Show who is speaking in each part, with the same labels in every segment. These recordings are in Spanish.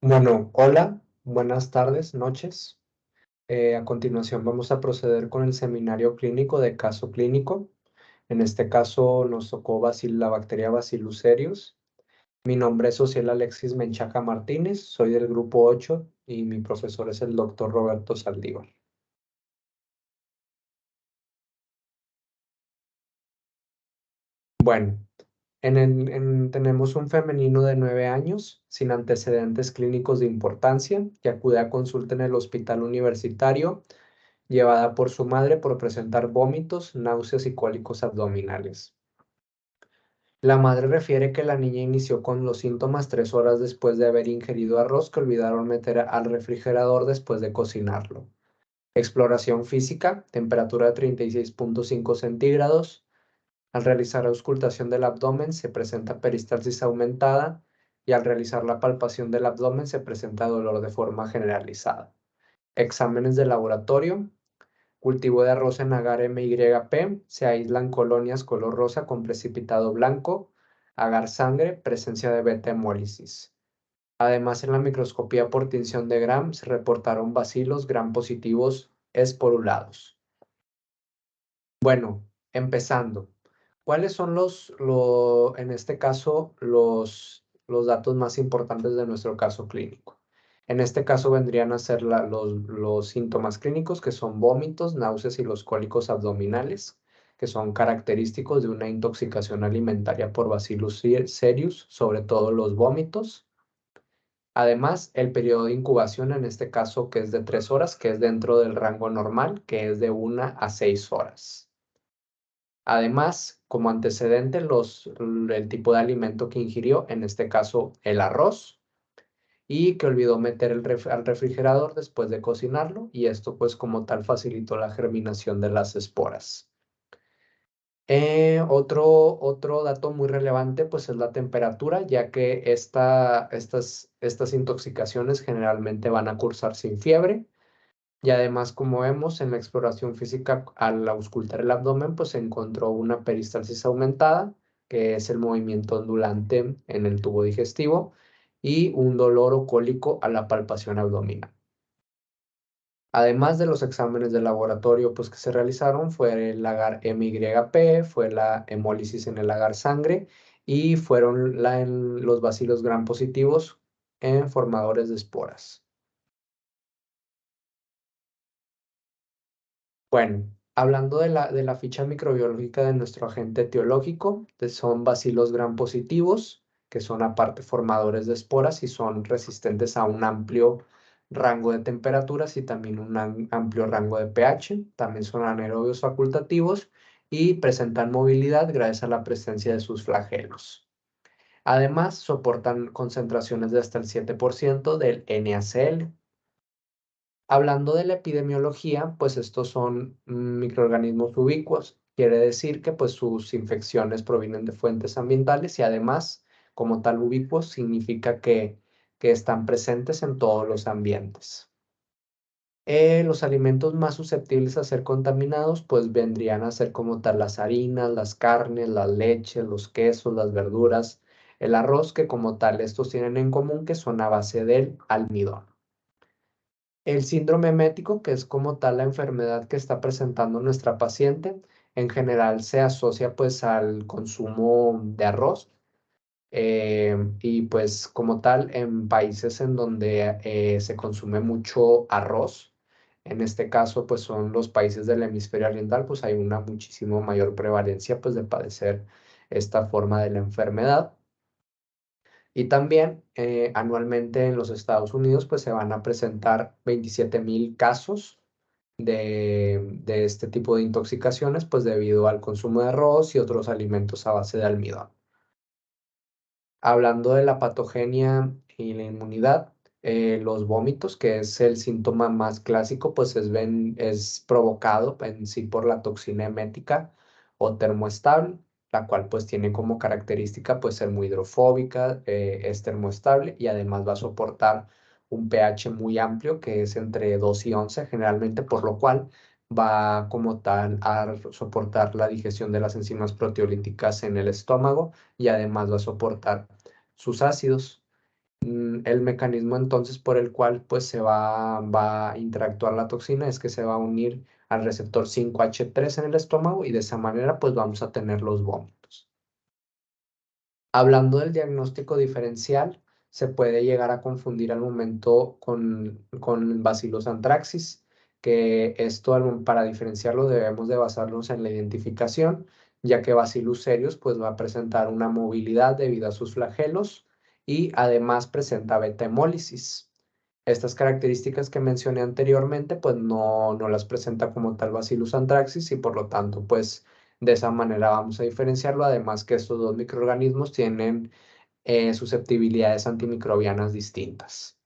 Speaker 1: Bueno, hola, buenas tardes, noches. A continuación vamos a proceder con el seminario clínico de caso clínico. En este caso nos tocó la bacteria Bacillus cereus. Mi nombre es Ociel Alexis Menchaca Martínez, soy del grupo 8 y mi profesor es el doctor Roberto Saldívar. Bueno, tenemos un femenino de 9 años sin antecedentes clínicos de importancia que acude a consulta en el hospital universitario llevada por su madre por presentar vómitos, náuseas y cólicos abdominales. La madre refiere que la niña inició con los síntomas 3 horas después de haber ingerido arroz que olvidaron meter al refrigerador después de cocinarlo. Exploración física, temperatura de 36.5 centígrados. Al realizar auscultación del abdomen se presenta peristalsis aumentada y al realizar la palpación del abdomen se presenta dolor de forma generalizada. Exámenes de laboratorio. Cultivo de arroz en agar MYP, se aíslan colonias color rosa con precipitado blanco, agar sangre, presencia de beta hemólisis. Además, en la microscopía por tinción de Gram se reportaron bacilos gram positivos esporulados. Bueno, empezando. ¿Cuáles son en este caso, los datos más importantes de nuestro caso clínico? En este caso vendrían a ser los síntomas clínicos, que son vómitos, náuseas y los cólicos abdominales, que son característicos de una intoxicación alimentaria por Bacillus cereus, sobre todo los vómitos. Además, el periodo de incubación en este caso, que es de 3 horas, que es dentro del rango normal, que es de 1 a 6 horas. Además, como antecedente, el tipo de alimento que ingirió, en este caso el arroz, y que olvidó meter al refrigerador después de cocinarlo, y esto pues como tal facilitó la germinación de las esporas. Otro dato muy relevante pues es la temperatura, ya que estas intoxicaciones generalmente van a cursar sin fiebre. Y además, como vemos en la exploración física, al auscultar el abdomen, pues se encontró una peristalsis aumentada, que es el movimiento ondulante en el tubo digestivo, y un dolor o cólico a la palpación abdominal. Además de los exámenes de laboratorio pues, que se realizaron, fue el agar MYP, fue la hemólisis en el agar sangre y fueron los bacilos gram positivos en formadores de esporas. Bueno, hablando de la ficha microbiológica de nuestro agente etiológico, son bacilos gram positivos, que son aparte formadores de esporas y son resistentes a un amplio rango de temperaturas y también un amplio rango de pH. También son anaerobios facultativos y presentan movilidad gracias a la presencia de sus flagelos. Además, soportan concentraciones de hasta el 7% del NaCl. Hablando de la epidemiología, pues estos son microorganismos ubicuos. Quiere decir que pues sus infecciones provienen de fuentes ambientales y además, como tal ubicuos, significa que están presentes en todos los ambientes. Los alimentos más susceptibles a ser contaminados pues vendrían a ser como tal las harinas, las carnes, las leches, los quesos, las verduras, el arroz, que como tal estos tienen en común que son a base del almidón. El síndrome emético, que es como tal la enfermedad que está presentando nuestra paciente, en general se asocia pues al consumo de arroz y pues como tal en países en donde se consume mucho arroz, en este caso pues son los países del hemisferio oriental, pues hay una muchísimo mayor prevalencia pues de padecer esta forma de la enfermedad. Y también anualmente en los Estados Unidos pues se van a presentar 27,000 casos de este tipo de intoxicaciones pues debido al consumo de arroz y otros alimentos a base de almidón. Hablando de la patogenia y la inmunidad, los vómitos, que es el síntoma más clásico, pues es provocado en sí por la toxina emética o termoestable, la cual pues tiene como característica pues ser muy hidrofóbica, es termoestable y además va a soportar un pH muy amplio que es entre 2 y 11 generalmente, por lo cual va como tal a soportar la digestión de las enzimas proteolíticas en el estómago y además va a soportar sus ácidos. El mecanismo entonces por el cual pues va a interactuar la toxina es que se va a unir al receptor 5H3 en el estómago y de esa manera pues vamos a tener los vómitos. Hablando del diagnóstico diferencial, se puede llegar a confundir al momento con Bacillus anthracis, que esto para diferenciarlo debemos de basarnos en la identificación, ya que Bacillus cereus pues va a presentar una movilidad debido a sus flagelos y además presenta beta hemólisis. Estas características que mencioné anteriormente pues no las presenta como tal Bacillus anthracis y por lo tanto pues de esa manera vamos a diferenciarlo, además que estos dos microorganismos tienen susceptibilidades antimicrobianas distintas.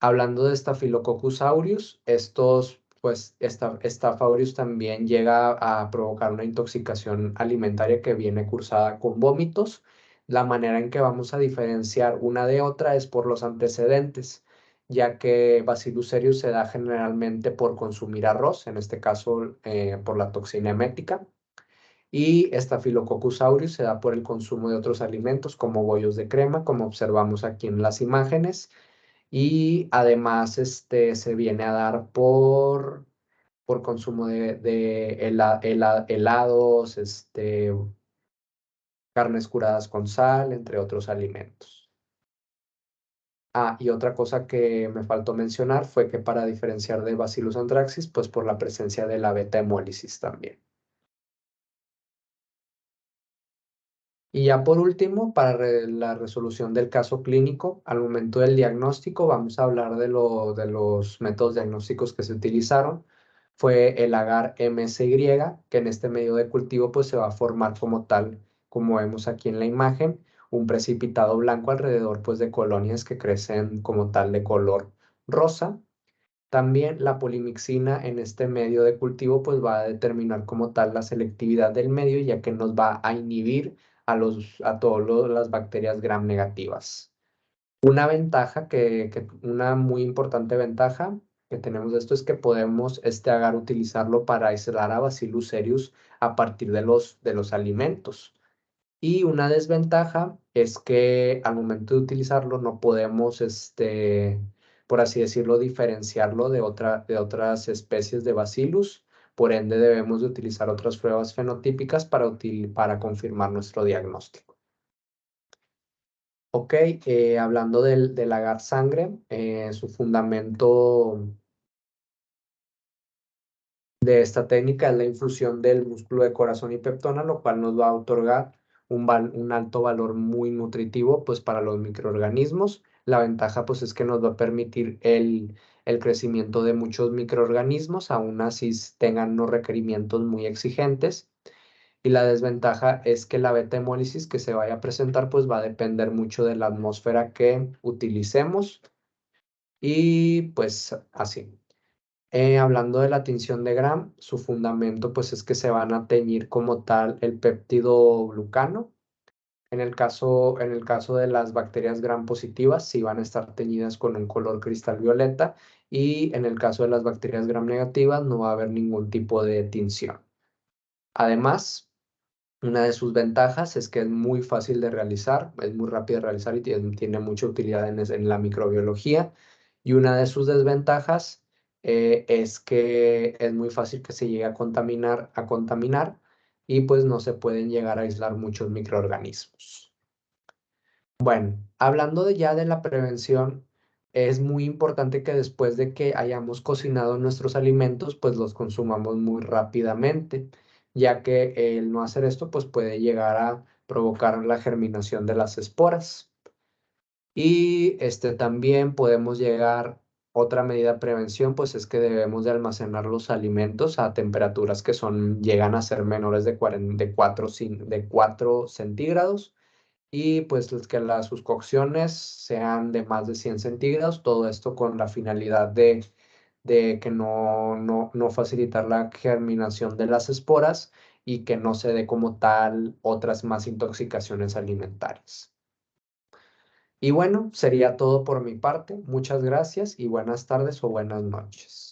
Speaker 1: Hablando de Staphylococcus aureus, Staph aureus también llega a provocar una intoxicación alimentaria que viene cursada con vómitos. La manera en que vamos a diferenciar una de otra es por los antecedentes, ya que Bacillus cereus se da generalmente por consumir arroz, en este caso por la toxina emética, y Staphylococcus aureus se da por el consumo de otros alimentos como bollos de crema, como observamos aquí en las imágenes, y además se viene a dar por consumo de helados, carnes curadas con sal, entre otros alimentos. Ah, y otra cosa que me faltó mencionar fue que para diferenciar de Bacillus anthracis, pues por la presencia de la beta hemólisis también. Y ya por último, para la resolución del caso clínico, al momento del diagnóstico, vamos a hablar de los métodos diagnósticos que se utilizaron. Fue el agar MSY, que en este medio de cultivo pues se va a formar como tal, como vemos aquí en la imagen, un precipitado blanco alrededor pues de colonias que crecen como tal de color rosa. También la polimixina en este medio de cultivo pues va a determinar como tal la selectividad del medio, ya que nos va a inhibir a todas las bacterias gram negativas. Una ventaja una muy importante ventaja que tenemos de esto es que podemos este agar utilizarlo para aislar a Bacillus cereus a partir de los alimentos. Y una desventaja es que al momento de utilizarlo no podemos, por así decirlo, diferenciarlo de otras especies de Bacillus. Por ende, debemos de utilizar otras pruebas fenotípicas para confirmar nuestro diagnóstico. Ok, hablando del agar sangre, su fundamento de esta técnica es la infusión del músculo de corazón y peptona, lo cual nos va a otorgar un alto valor muy nutritivo pues, para los microorganismos. La ventaja pues, es que nos va a permitir el crecimiento de muchos microorganismos, aún así tengan unos requerimientos muy exigentes. Y la desventaja es que la beta hemólisis que se vaya a presentar pues, va a depender mucho de la atmósfera que utilicemos. Y pues así. Hablando de la tinción de Gram, su fundamento pues es que se van a teñir como tal el péptido glucano. En el caso de las bacterias Gram positivas, sí van a estar teñidas con un color cristal violeta y en el caso de las bacterias Gram negativas no va a haber ningún tipo de tinción. Además, una de sus ventajas es que es muy fácil de realizar, es muy rápido de realizar y tiene mucha utilidad en la microbiología. Y una de sus desventajas es que es muy fácil que se llegue a contaminar y pues no se pueden llegar a aislar muchos microorganismos. Bueno, hablando ya de la prevención, es muy importante que después de que hayamos cocinado nuestros alimentos, pues los consumamos muy rápidamente, ya que el no hacer esto, pues puede llegar a provocar la germinación de las esporas. Y también podemos llegar, otra medida de prevención, pues es que debemos de almacenar los alimentos a temperaturas que llegan a ser menores de 4 centígrados y pues que sus cocciones sean de más de 100 centígrados, todo esto con la finalidad de que no facilitar la germinación de las esporas y que no se dé como tal otras más intoxicaciones alimentarias. Y bueno, sería todo por mi parte. Muchas gracias y buenas tardes o buenas noches.